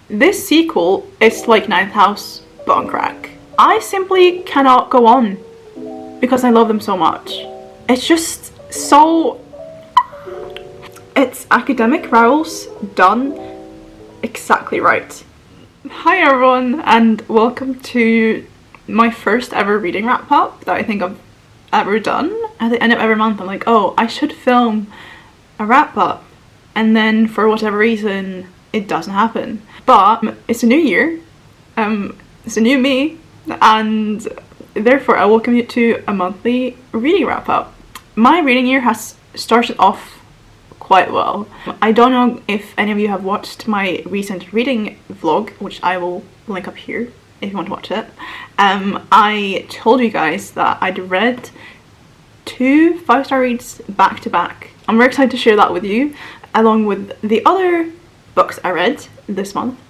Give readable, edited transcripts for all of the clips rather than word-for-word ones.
This sequel is like Ninth House, but on crack. I simply cannot go on because I love them so much. It's just so... It's academic rows done exactly right. Hi everyone, and welcome to my first ever reading wrap up that I think I've ever done. At the end of every month I'm like, oh, I should film a wrap up, and then for whatever reason it doesn't happen. But it's a new year, it's a new me, and therefore I welcome you to a monthly reading wrap up. My reading year has started off quite well. I don't know if any of you have watched my recent reading vlog, which I will link up here if you want to watch it. I told you guys that I'd read 2 5-star reads back to back. I'm very excited to share that with you, along with the other books I read this month.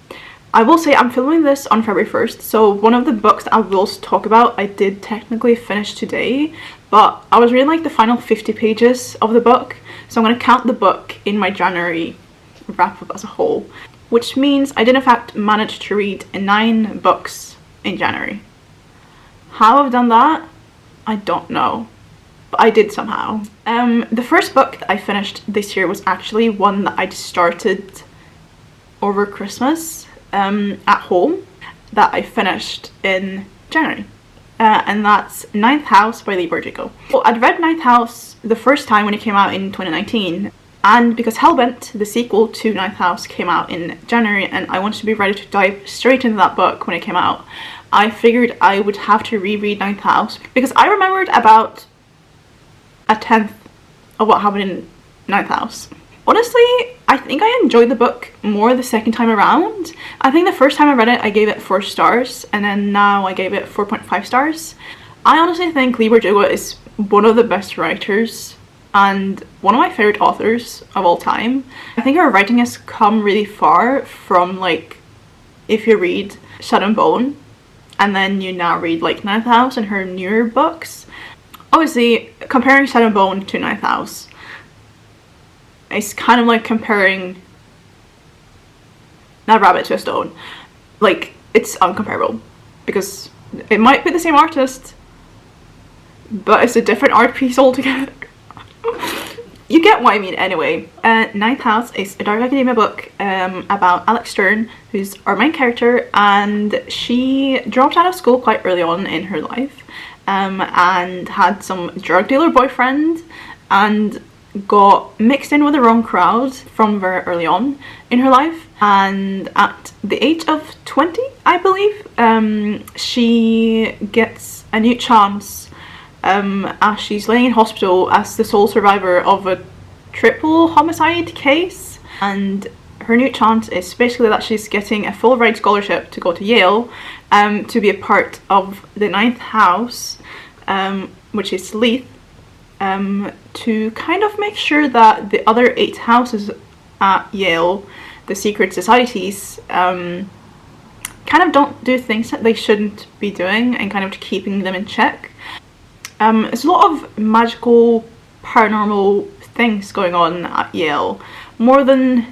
I will say I'm filming this on February 1st, so one of the books that I will talk about I did technically finish today, but I was reading like the final 50 pages of the book, so I'm going to count the book in my January wrap up as a whole, which means I did in fact manage to read 9 books in January. How I've done that, I don't know, but I did somehow. The first book that I finished this year was actually one that I'd started over Christmas at home, that I finished in January, and that's Ninth House by Lee Bardugo. Well, I'd read Ninth House the first time when it came out in 2019, and because Hellbent, the sequel to Ninth House, came out in January and I wanted to be ready to dive straight into that book when it came out, I figured I would have to reread Ninth House because I remembered about 1/10 of what happened in Ninth House. Honestly, I think I enjoyed the book more the second time around. I think the first time I read it I gave it 4 stars, and then now I gave it 4.5 stars. I honestly think Lee Bardugo is one of the best writers and one of my favourite authors of all time. I think her writing has come really far from, like, if you read Shadow and Bone and then you now read like Ninth House and her newer books. Obviously, comparing Shadow and Bone to Ninth House, it's kind of like comparing that rabbit to a stone. Like, it's uncomparable because it might be the same artist, but it's a different art piece altogether. You get what I mean anyway. Ninth House is a dark academia book about Alex Stern, who's our main character, and she dropped out of school quite early on in her life, and had some drug dealer boyfriend and got mixed in with the wrong crowd from very early on in her life, and at the age of 20, I believe, she gets a new chance as she's laying in hospital as the sole survivor of a triple homicide case, and her new chance is basically that she's getting a full ride scholarship to go to Yale to be a part of the Ninth House, which is Leith, to kind of make sure that the other 8 houses at Yale, the secret societies, kind of don't do things that they shouldn't be doing, and kind of keeping them in check. There's a lot of magical, paranormal things going on at Yale, more than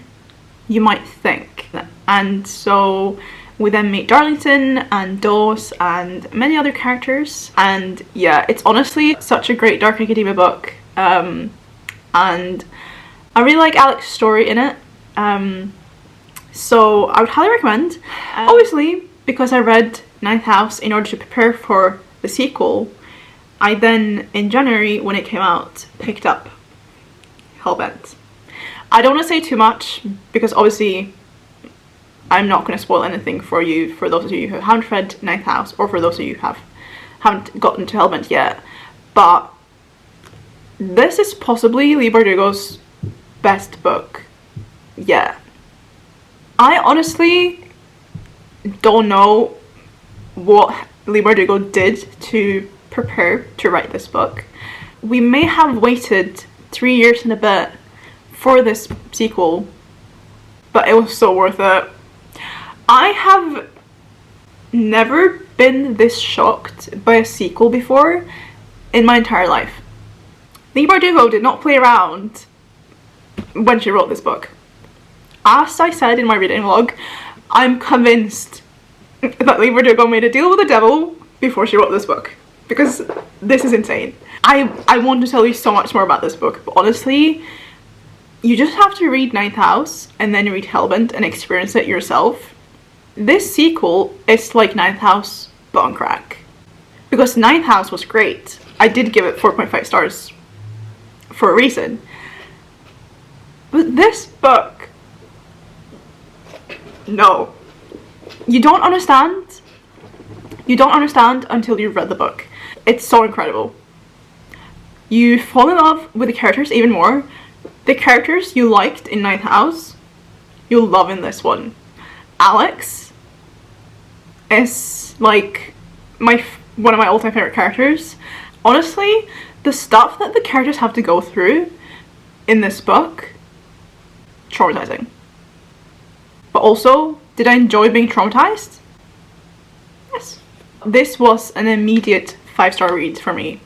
you might think, and so we then meet Darlington and Dawes and many other characters, and yeah, it's honestly such a great dark academia book, and I really like Alex's story in it, so I would highly recommend. Obviously, because I read Ninth House in order to prepare for the sequel, I then, in January when it came out, picked up Hellbent. I don't want to say too much because obviously I'm not going to spoil anything for you, for those of you who haven't read Ninth House, or for those of you who haven't gotten to Hellbent yet, but this is possibly Lee Bardugo's best book yet. I honestly don't know what Lee Bardugo did to prepare to write this book. We may have waited 3 years and a bit for this sequel, but it was so worth it. I have never been this shocked by a sequel before in my entire life. Lee Bardugo did not play around when she wrote this book. As I said in my reading vlog, I'm convinced that Leigh Bardugo made a deal with the devil before she wrote this book, because this is insane. I want to tell you so much more about this book, but honestly, you just have to read Ninth House and then read Hellbent and experience it yourself. This sequel is like Ninth House but on crack, because Ninth House was great. I did give it 4.5 stars for a reason, but this book, no. You don't understand. You don't understand until you've read the book. It's so incredible. You fall in love with the characters even more. The characters you liked in Ninth House, you'll love in this one. Alex is like one of my all-time favorite characters. Honestly, the stuff that the characters have to go through in this book, traumatizing. But also, did I enjoy being traumatized? Yes. This was an immediate 5-star read for me.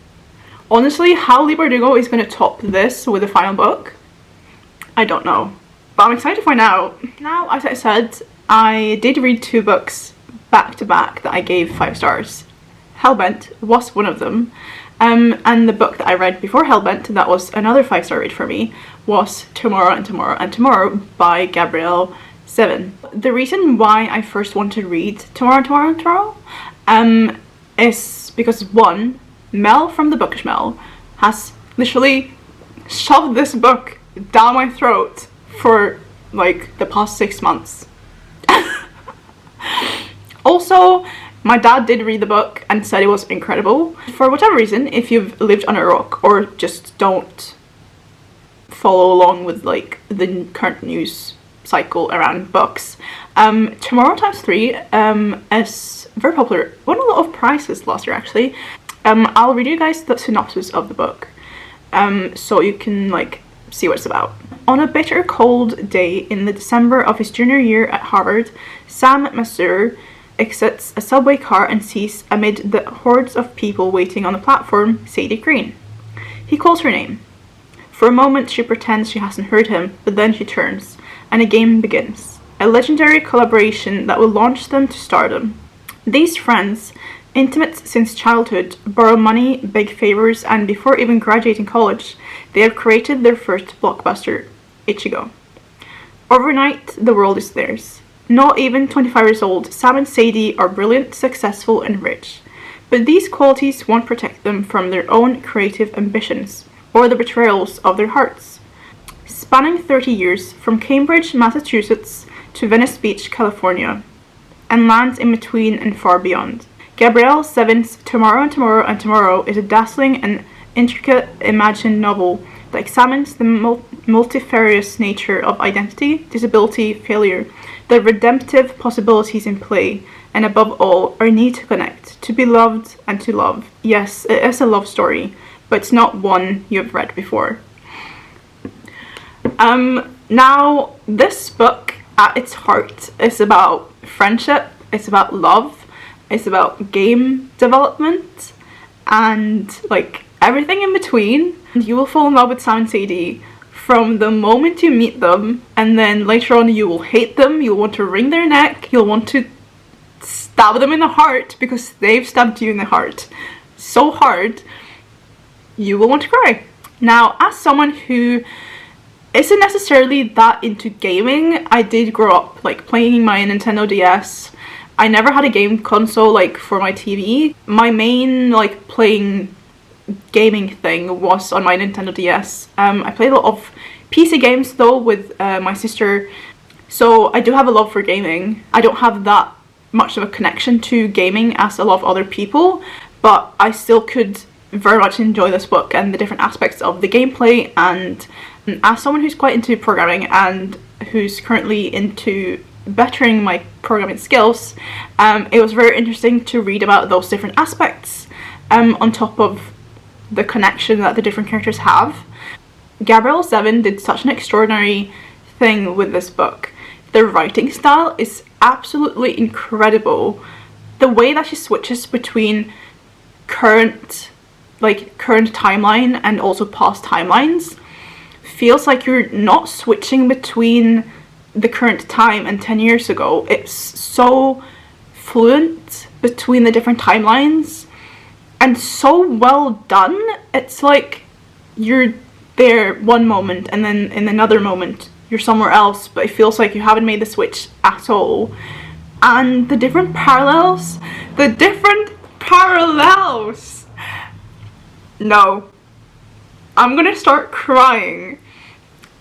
Honestly, how Leigh Bardugo is going to top this with the final book, I don't know. But I'm excited to find out. Now, as I said, I did read 2 books back to back that I gave 5 stars. Hellbent was one of them. And the book that I read before Hellbent, that was another 5-star read for me, was Tomorrow and Tomorrow and Tomorrow by Gabrielle 7. The reason why I first wanted to read Tomorrow and Tomorrow and Tomorrow is because, one, Mel from the Bookish Mel has literally shoved this book down my throat for like the past 6 months. Also, my dad did read the book and said it was incredible. For whatever reason, if you've lived under a rock or just don't follow along with like the current news cycle around books, Tomorrow Times 3 is very popular. Won a lot of prizes last year, actually. I'll read you guys the synopsis of the book, so you can like see what it's about. On a bitter cold day in the December of his junior year at Harvard, Sam Masur exits a subway car and sees, amid the hordes of people waiting on the platform, Sadie Green. He calls her name. For a moment she pretends she hasn't heard him, but then she turns, and a game begins. A legendary collaboration that will launch them to stardom. These friends, intimate since childhood, borrow money, beg favors, and before even graduating college, they have created their first blockbuster, Ichigo. Overnight, the world is theirs. Not even 25 years old, Sam and Sadie are brilliant, successful, and rich. But these qualities won't protect them from their own creative ambitions, or the betrayals of their hearts. Spanning 30 years, from Cambridge, Massachusetts, to Venice Beach, California, and lands in between and far beyond. Gabrielle 7's Tomorrow and Tomorrow and Tomorrow is a dazzling and intricate imagined novel that examines the multifarious nature of identity, disability, failure, the redemptive possibilities in play, and above all, our need to connect, to be loved, and to love. Yes, it is a love story, but it's not one you've read before. Now, this book, at its heart, is about friendship, it's about love, it's about game development, and like everything in between. You will fall in love with Sam and Sadie from the moment you meet them, and then later on you will hate them, you'll want to wring their neck, you'll want to stab them in the heart because they've stabbed you in the heart so hard you will want to cry. Now, as someone who isn't necessarily that into gaming, I did grow up like playing my Nintendo DS. I never had a game console like for my TV. My main like playing gaming thing was on my Nintendo DS. I played a lot of PC games though with my sister, so I do have a love for gaming. I don't have that much of a connection to gaming as a lot of other people, but I still could very much enjoy this book and the different aspects of the gameplay. And as someone who's quite into programming and who's currently into bettering my programming skills, it was very interesting to read about those different aspects on top of the connection that the different characters have. Gabrielle 7 did such an extraordinary thing with this book. The writing style is absolutely incredible. The way that she switches between current timeline and also past timelines feels like you're not switching between the current time and 10 years ago. It's so fluent between the different timelines and so well done. It's like you're there one moment and then in another moment you're somewhere else, but it feels like you haven't made the switch at all. And the different parallels, no, I'm gonna start crying,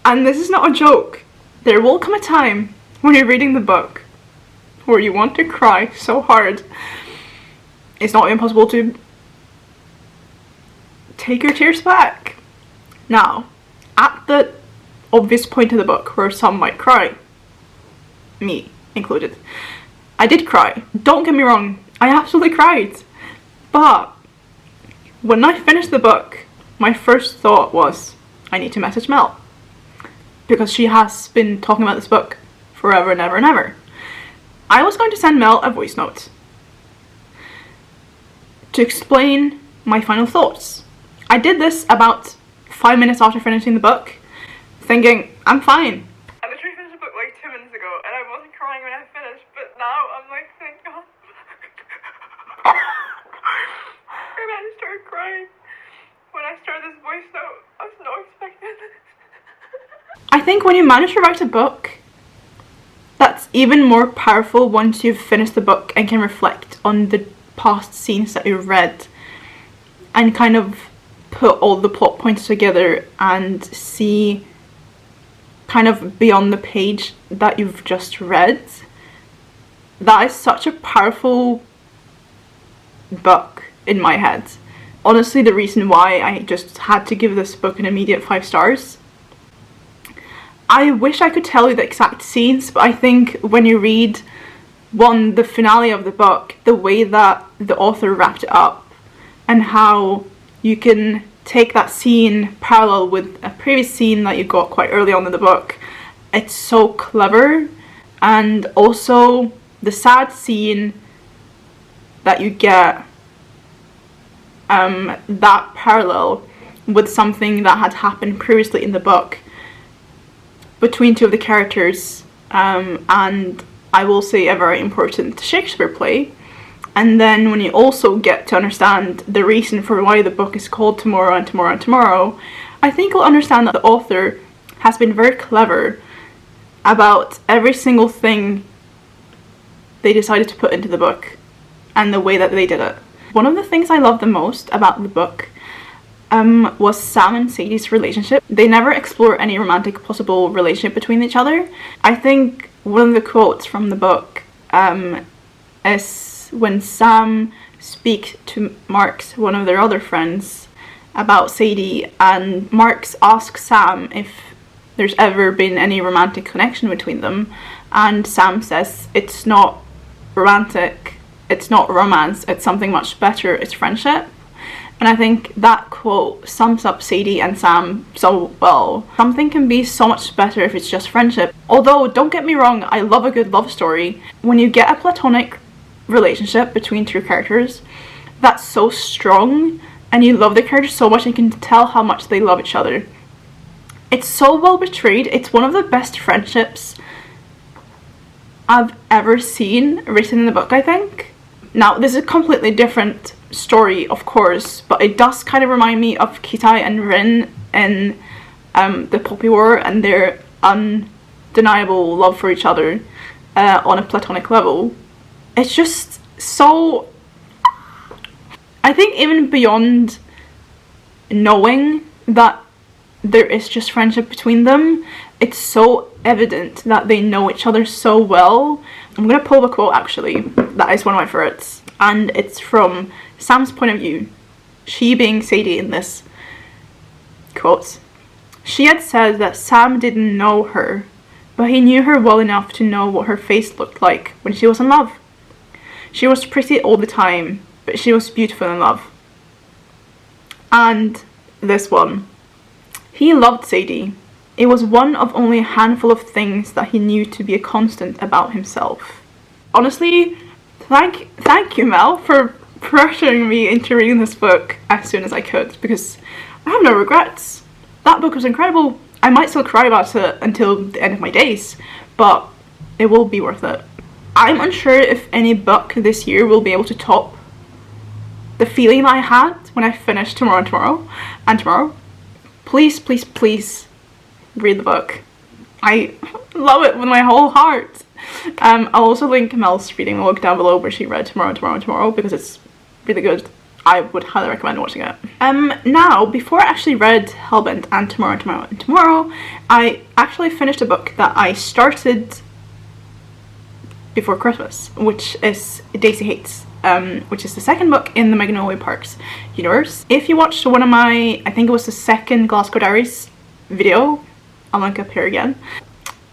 and this is not a joke. There will come a time when you're reading the book where you want to cry so hard it's not impossible to take your tears back. Now, at the obvious point of the book where some might cry, me included, I did cry. Don't get me wrong, I absolutely cried. But when I finished the book, my first thought was, I need to message Mel, because she has been talking about this book forever and ever and ever. I was going to send Mel a voice note to explain my final thoughts. I did this about 5 minutes after finishing the book, thinking, I'm fine. I literally finished the book like 2 minutes ago, and I wasn't crying when I finished, but now I'm like, thank God. And I started crying when I started this voice note. I was not expecting this. I think when you manage to write a book, that's even more powerful once you've finished the book and can reflect on the past scenes that you've read and kind of put all the plot points together and see kind of beyond the page that you've just read. That is such a powerful book in my head. Honestly, the reason why I just had to give this book an immediate 5 stars. I wish I could tell you the exact scenes, but I think when you read the finale of the book, the way that the author wrapped it up and how you can take that scene parallel with a previous scene that you got quite early on in the book, it's so clever. And also the sad scene that you get, that parallel with something that had happened previously in the book between two of the characters, and I will say a very important Shakespeare play. And then when you also get to understand the reason for why the book is called Tomorrow and Tomorrow and Tomorrow, I think you'll understand that the author has been very clever about every single thing they decided to put into the book and the way that they did it. One of the things I love the most about the book was Sam and Sadie's relationship. They never explore any romantic possible relationship between each other. I think one of the quotes from the book is when Sam speaks to Marx, one of their other friends, about Sadie, and Marx asks Sam if there's ever been any romantic connection between them, and Sam says it's not romantic, it's not romance, it's something much better, it's friendship. And I think that quote sums up Sadie and Sam so well. Something can be so much better if it's just friendship. Although, don't get me wrong, I love a good love story. When you get a platonic relationship between two characters that's so strong and you love the characters so much and you can tell how much they love each other, it's so well portrayed. It's one of the best friendships I've ever seen written in the book, I think. Now, this is a completely different story, of course, but it does kind of remind me of Kitai and Rin in the Poppy War and their undeniable love for each other on a platonic level. It's just so... I think even beyond knowing that there is just friendship between them, it's so evident that they know each other so well. I'm gonna pull the quote actually, that is one of my favorites, and it's from Sam's point of view, she being Sadie in this quote. She had said that Sam didn't know her, but he knew her well enough to know what her face looked like when she was in love. She was pretty all the time, but she was beautiful in love. And this one. He loved Sadie. It was one of only a handful of things that he knew to be a constant about himself. Honestly, thank you, Mel, for pressuring me into reading this book as soon as I could, because I have no regrets. That book was incredible. I might still cry about it until the end of my days, but it will be worth it. I'm unsure if any book this year will be able to top the feeling I had when I finished Tomorrow. Please, please, please read the book. I love it with my whole heart. I'll also link Mel's reading log down below where she read Tomorrow because it's really good. I would highly recommend watching it. Now, before I actually read Hellbent and Tomorrow, I actually finished a book that I started before Christmas, which is Daisy Hates, which is the second book in the Magnolia Parks universe. If you watched one of my, I think it was the second Glasgow Diaries video, I'll link up here again,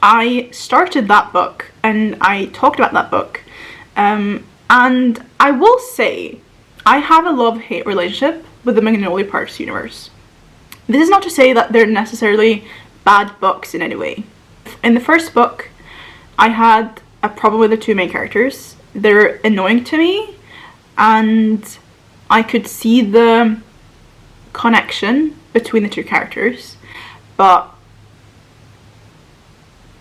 I started that book and I talked about that book, and I will say I have a love-hate relationship with the Magnolia Parks universe. This is not to say that they're necessarily bad books in any way. In the first book, I had a problem with the two main characters. They're annoying to me, and I could see the connection between the two characters, but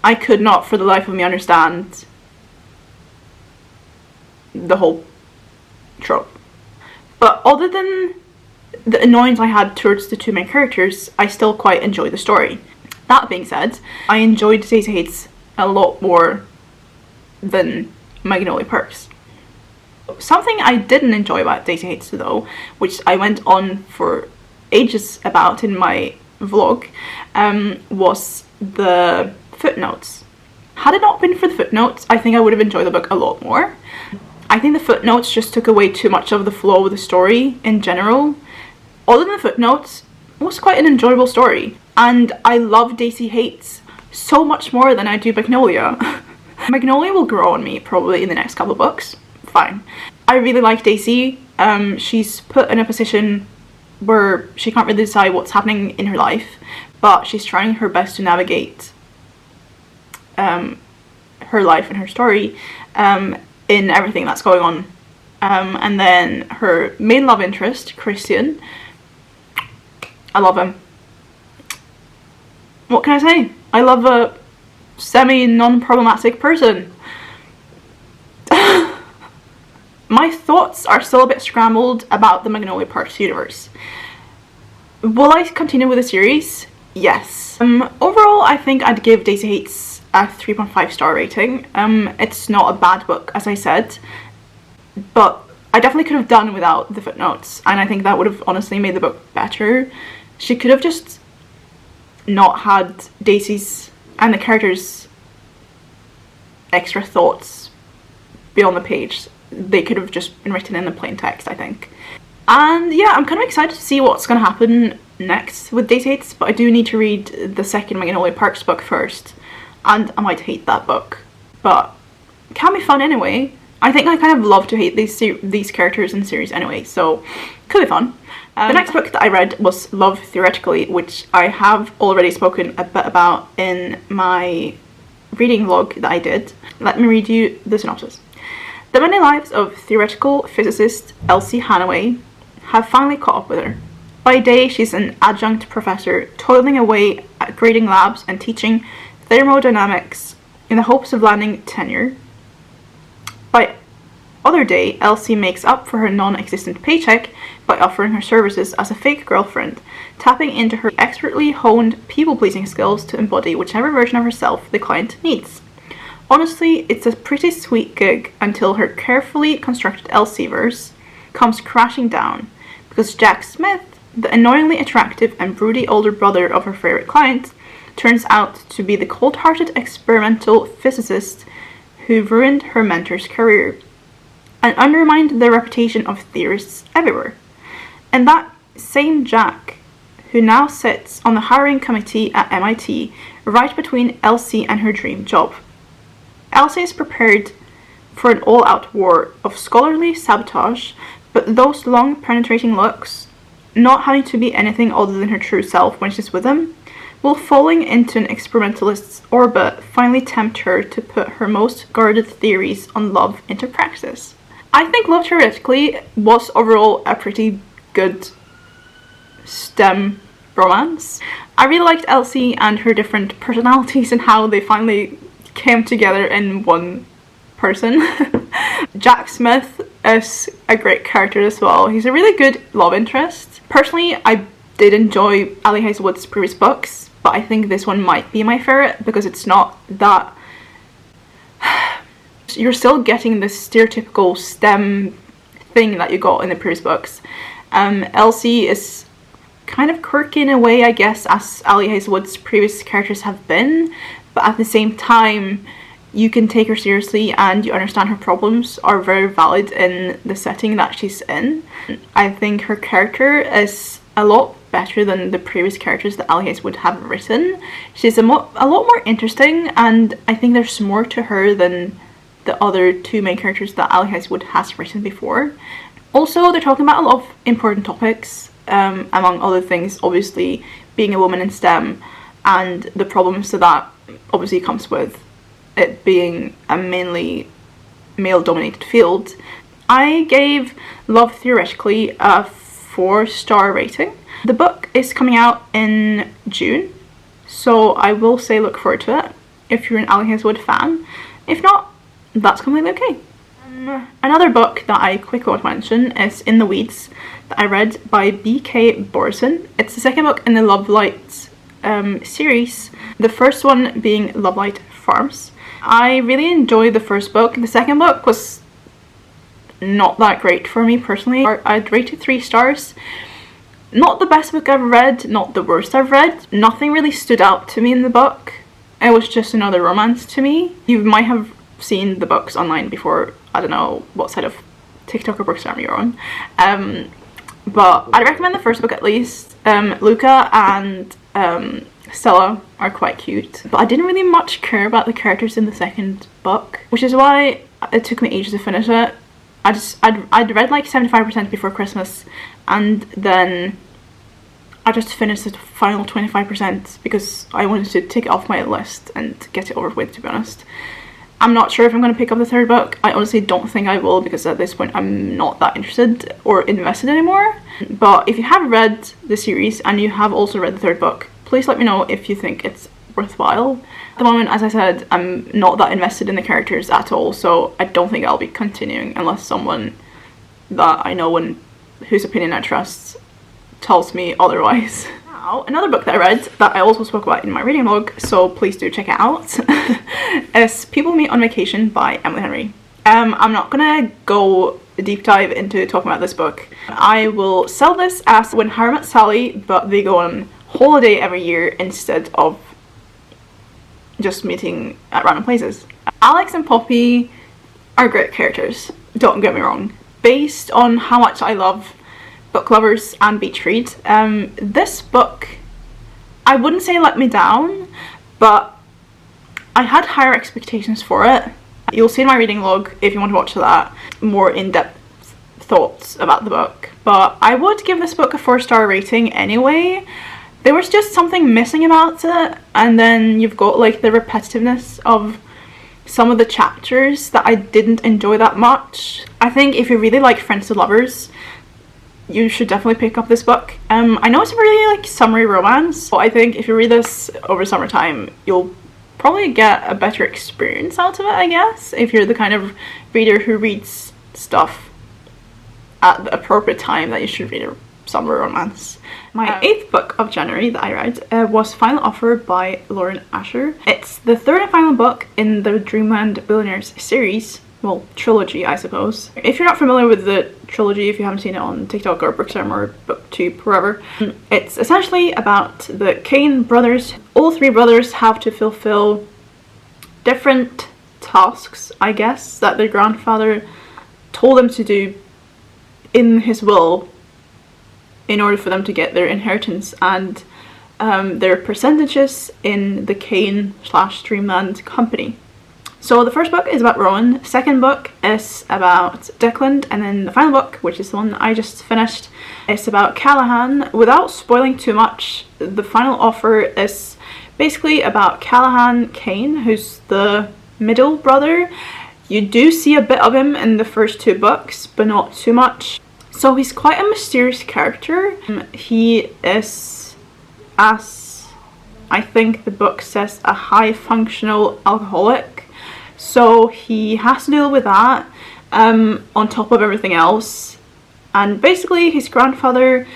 I could not for the life of me understand the whole trope. But other than the annoyance I had towards the two main characters, I still quite enjoyed the story. That being said, I enjoyed Daisy Hates a lot more than Magnolia Parks. Something I didn't enjoy about Daisy Hates though, which I went on for ages about in my vlog, was the footnotes. Had it not been for the footnotes, I think I would have enjoyed the book a lot more. I think the footnotes just took away too much of the flow of the story in general. Other than the footnotes, it was quite an enjoyable story. And I love Daisy Hates so much more than I do Magnolia. Magnolia will grow on me probably in the next couple of books. Fine. I really like Daisy. She's put in a position where she can't really decide what's happening in her life, but she's trying her best to navigate her life and her story in everything that's going on. And then her main love interest, Christian, I love him. What can I say? I love a semi-non-problematic person. My thoughts are still a bit scrambled about the Magnolia Parks universe. Will I continue with the series? Yes. Overall, I think I'd give Daisy Hates a 3.5 star rating. It's not a bad book, as I said, but I definitely could have done without the footnotes, and I think that would have honestly made the book better. She could have just not had Daisy's and the characters' extra thoughts beyond the page. They could have just been written in the plain text, I think. And yeah, I'm kind of excited to see what's going to happen next with Daisy Hates, but I do need to read the second Magnolia Parks book first, and I might hate that book, but it can be fun anyway. I think I kind of love to hate these characters in series anyway, so could be fun. The next book that I read was Love Theoretically, which I have already spoken a bit about in my reading vlog that I did. Let me read you the synopsis. The many lives of theoretical physicist Elsie Hanaway have finally caught up with her. By day, she's an adjunct professor, toiling away at grading labs and teaching thermodynamics in the hopes of landing tenure. By other day, Elsie makes up for her non-existent paycheck by offering her services as a fake girlfriend, tapping into her expertly honed people-pleasing skills to embody whichever version of herself the client needs. Honestly, it's a pretty sweet gig until her carefully constructed Elsieverse comes crashing down, because Jack Smith, the annoyingly attractive and broody older brother of her favorite client, turns out to be the cold-hearted experimental physicist who ruined her mentor's career and undermined the reputation of theorists everywhere. And that same Jack, who now sits on the hiring committee at MIT, right between Elsie and her dream job. Elsie is prepared for an all-out war of scholarly sabotage, but those long penetrating looks, not having to be anything other than her true self when she's with him, will falling into an experimentalist's orbit finally tempt her to put her most guarded theories on love into practice. I think Love Theoretically was overall a pretty good STEM romance. I really liked Elsie and her different personalities and how they finally came together in one person. Jack Smith is a great character as well. He's a really good love interest. Personally, I did enjoy Ali Hazelwood's previous books, but I think this one might be my favourite because it's not that... You're still getting this stereotypical STEM thing that you got in the previous books. Elsie is kind of quirky in a way, I guess, as Ali Hazelwood's previous characters have been, but at the same time you can take her seriously and you understand her problems are very valid in the setting that she's in. I think her character is a lot better than the previous characters that Ali Hazelwood have written. She's a lot more interesting, and I think there's more to her than the other two main characters that Ali Hazelwood has written before. Also, they're talking about a lot of important topics, among other things, obviously being a woman in STEM and the problems that obviously comes with it being a mainly male-dominated field. I gave Love Theoretically a 4-star rating. The book is coming out in June, so I will say look forward to it if you're an Ali Hazelwood fan. If not, that's completely okay. Another book that I quickly want to mention is In the Weeds, that I read by B.K. Borson. It's the second book in the Love Light series, the first one being Love Light Farms. I really enjoyed the first book. The second book was not that great for me personally. I'd rate it 3 stars. Not the best book I've read, not the worst I've read. Nothing really stood out to me in the book. It was just another romance to me. You might have seen the books online before. I don't know what side of TikTok or Bookstagram you're on. But I'd recommend the first book at least. Luca and Stella are quite cute, but I didn't really much care about the characters in the second book, which is why it took me ages to finish it. I'd read like 75% before Christmas, and then I just finished the final 25% because I wanted to take it off my list and get it over with, to be honest. I'm not sure if I'm going to pick up the third book. I honestly don't think I will, because at this point I'm not that interested or invested anymore. But if you have read the series and you have also read the third book, please let me know if you think it's worthwhile. At the moment, as I said, I'm not that invested in the characters at all, so I don't think I'll be continuing unless someone that I know and whose opinion I trust tells me otherwise. Now, another book that I read that I also spoke about in my reading vlog, so please do check it out, is People Meet on Vacation by Emily Henry. I'm not gonna go deep dive into talking about this book. I will sell this as When Harry Met Sally, but they go on holiday every year instead of just meeting at random places. Alex and Poppy are great characters, don't get me wrong. Based on how much I love book lovers and beach read, this book, I wouldn't say let me down, but I had higher expectations for it. You'll see in my reading log, if you want to watch that, more in-depth thoughts about the book. But I would give this book a 4-star rating anyway. There was just something missing about it, and then you've got like the repetitiveness of some of the chapters that I didn't enjoy that much. I think if you really like Friends to Lovers, you should definitely pick up this book. I know it's a really like summery romance, but I think if you read this over summertime, you'll probably get a better experience out of it, I guess, if you're the kind of reader who reads stuff at the appropriate time that you should read a summer romance. My 8th book of January that I read was Final Offer by Lauren Asher. It's the 3rd and final book in the Dreamland Billionaires series. Well, trilogy, I suppose. If you're not familiar with the trilogy, if you haven't seen it on TikTok or Bookstagram or BookTube, wherever, it's essentially about the Kane brothers. All 3 brothers have to fulfill different tasks, I guess, that their grandfather told them to do in his will in order for them to get their inheritance and their percentages in the Kane/Dreamland company. So the first book is about Rowan, the second book is about Declan, and then the final book, which is the one that I just finished, is about Callahan. Without spoiling too much, the final offer is basically about Callahan Kane, who's the middle brother. You do see a bit of him in the first 2 books, but not too much. So he's quite a mysterious character. He is, as I think the book says a high functional alcoholic, so he has to deal with that on top of everything else. And basically his grandfather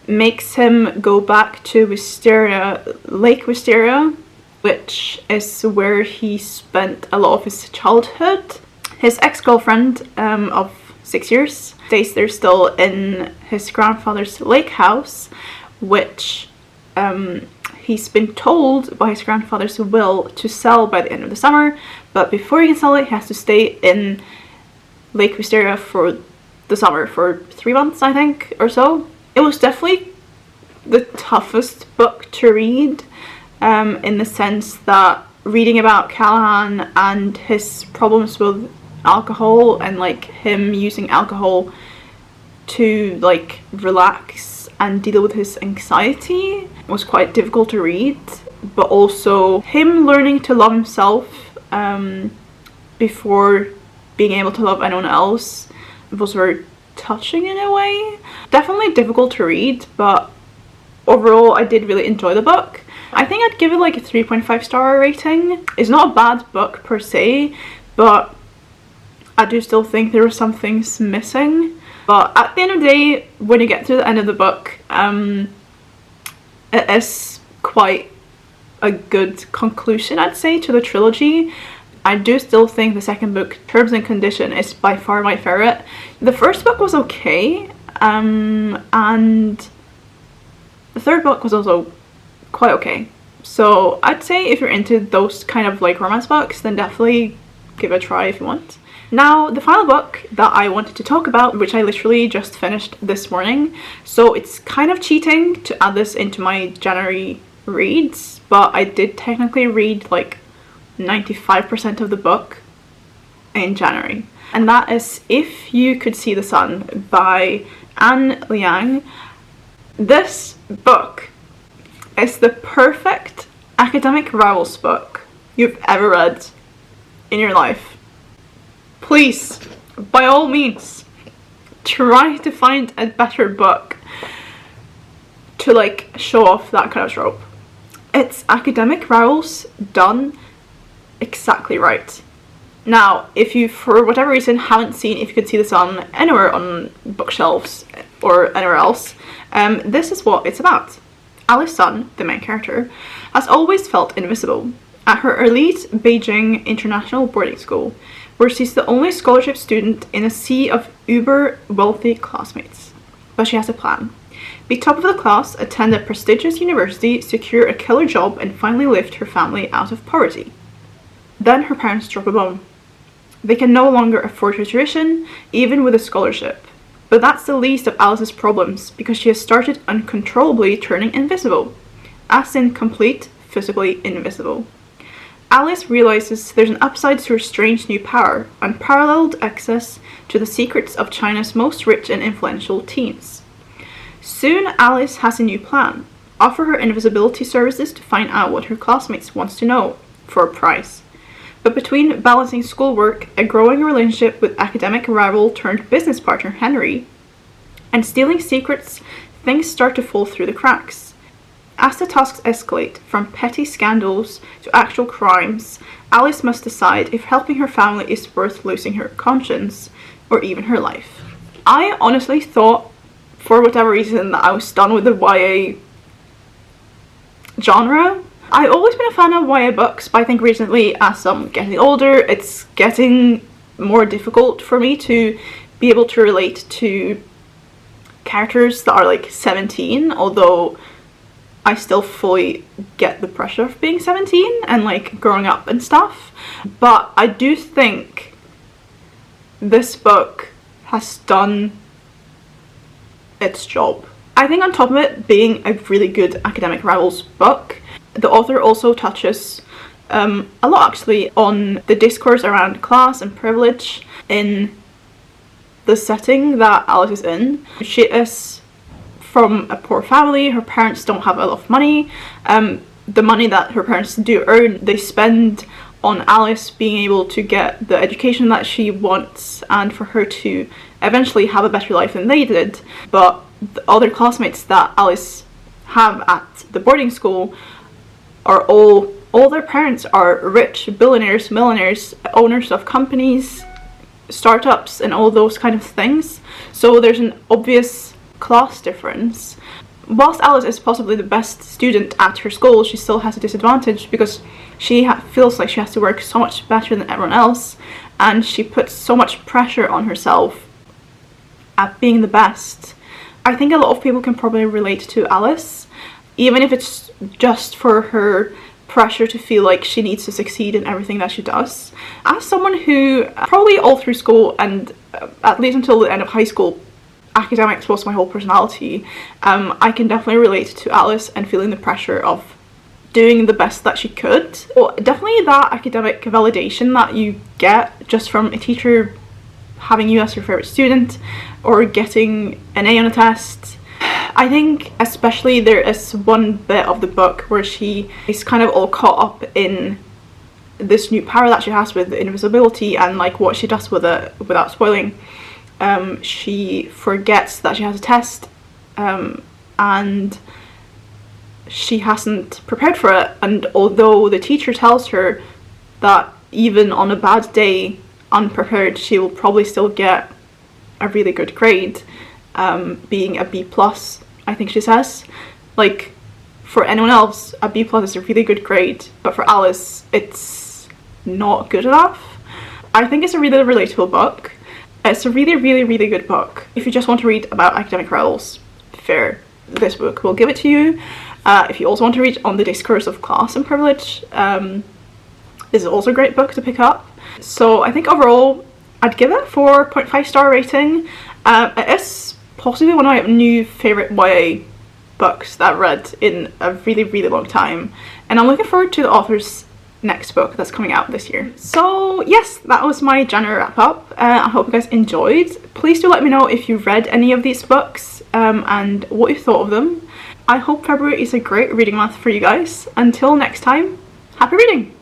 makes him go back to Lake Wisteria, which is where he spent a lot of his childhood. His ex-girlfriend of 6 years stays there still in his grandfather's lake house, which he's been told by his grandfather's will to sell by the end of the summer, but before he can sell it he has to stay in Lake Wisteria for the summer for 3 months, I think, or so. It was definitely the toughest book to read, in the sense that reading about Callahan and his problems with alcohol and like him using alcohol to like relax and deal with his anxiety was quite difficult to read, but also him learning to love himself before being able to love anyone else was very touching in a way. Definitely difficult to read, but overall I did really enjoy the book. I think I'd give it like a 3.5 star rating. It's not a bad book per se, but I do still think there were some things missing. But at the end of the day, when you get to the end of the book, it is quite a good conclusion, I'd say, to the trilogy. I do still think the second book, Terms and Condition, is by far my favourite. The first book was okay, and the third book was also quite okay. So I'd say if you're into those kind of like romance books, then definitely give it a try if you want. Now, the final book that I wanted to talk about, which I literally just finished this morning, so it's kind of cheating to add this into my January reads, but I did technically read like 95% of the book in January. And that is If You Could See the Sun by Anne Liang. This book is the perfect academic rivals book you've ever read in your life. Please, by all means, try to find a better book to like show off that kind of trope. It's academic rivals done exactly right. Now, if you for whatever reason haven't seen If You Could See the Sun anywhere on bookshelves or anywhere else, this is what it's about. Alice Sun, the main character, has always felt invisible at her elite Beijing international boarding school, where she's the only scholarship student in a sea of uber wealthy classmates. But she has a plan. Be top of the class, attend a prestigious university, secure a killer job, and finally lift her family out of poverty. Then her parents drop a bomb. They can no longer afford her tuition, even with a scholarship. But that's the least of Alice's problems, because she has started uncontrollably turning invisible. As in complete, physically invisible. Alice realizes there's an upside to her strange new power, unparalleled access to the secrets of China's most rich and influential teens. Soon Alice has a new plan. Offer her invisibility services to find out what her classmates wants to know, for a price. But between balancing schoolwork, a growing relationship with academic rival turned business partner Henry, and stealing secrets, things start to fall through the cracks. As the tasks escalate from petty scandals to actual crimes, Alice must decide if helping her family is worth losing her conscience or even her life. I honestly thought, for whatever reason, that I was done with the YA genre. I've always been a fan of YA books, but I think recently, as I'm getting older, it's getting more difficult for me to be able to relate to characters that are like 17, although I still fully get the pressure of being 17 and like growing up and stuff. But I do think this book has done its job. I think on top of it being a really good academic rivals book, the author also touches a lot actually on the discourse around class and privilege in the setting that Alice is in. She is from a poor family, her parents don't have a lot of money. The money that her parents do earn, they spend on Alice being able to get the education that she wants and for her to eventually have a better life than they did. But the other classmates that Alice have at the boarding school are all their parents are rich billionaires, millionaires, owners of companies, startups, and all those kind of things. So there's an obvious class difference. Whilst Alice is possibly the best student at her school, she still has a disadvantage because she feels like she has to work so much better than everyone else, and she puts so much pressure on herself at being the best. I think a lot of people can probably relate to Alice, even if it's just for her pressure to feel like she needs to succeed in everything that she does. As someone who probably all through school and at least until the end of high school, academics was my whole personality, I can definitely relate to Alice and feeling the pressure of doing the best that she could. So definitely that academic validation that you get just from a teacher having you as your favorite student or getting an A on a test. I think especially there is one bit of the book where she is kind of all caught up in this new power that she has with invisibility and like what she does with it without spoiling. She forgets that she has a test and she hasn't prepared for it, and although the teacher tells her that even on a bad day, unprepared, she will probably still get a really good grade, being a B+, I think she says. Like, for anyone else, a B+ is a really good grade, but for Alice, it's not good enough. I think it's a really relatable book. It's a really, really, really good book. If you just want to read about academic rebels, fair, this book will give it to you. If you also want to read on the discourse of class and privilege, this is also a great book to pick up. So I think overall, I'd give it 4.5 star rating. It is possibly one of my new favourite YA books that I've read in a really, really long time. And I'm looking forward to the author's next book that's coming out this year. So yes, that was my January wrap up. I hope you guys enjoyed. Please do let me know if you've read any of these books and what you thought of them. I hope February is a great reading month for you guys. Until next time, happy reading!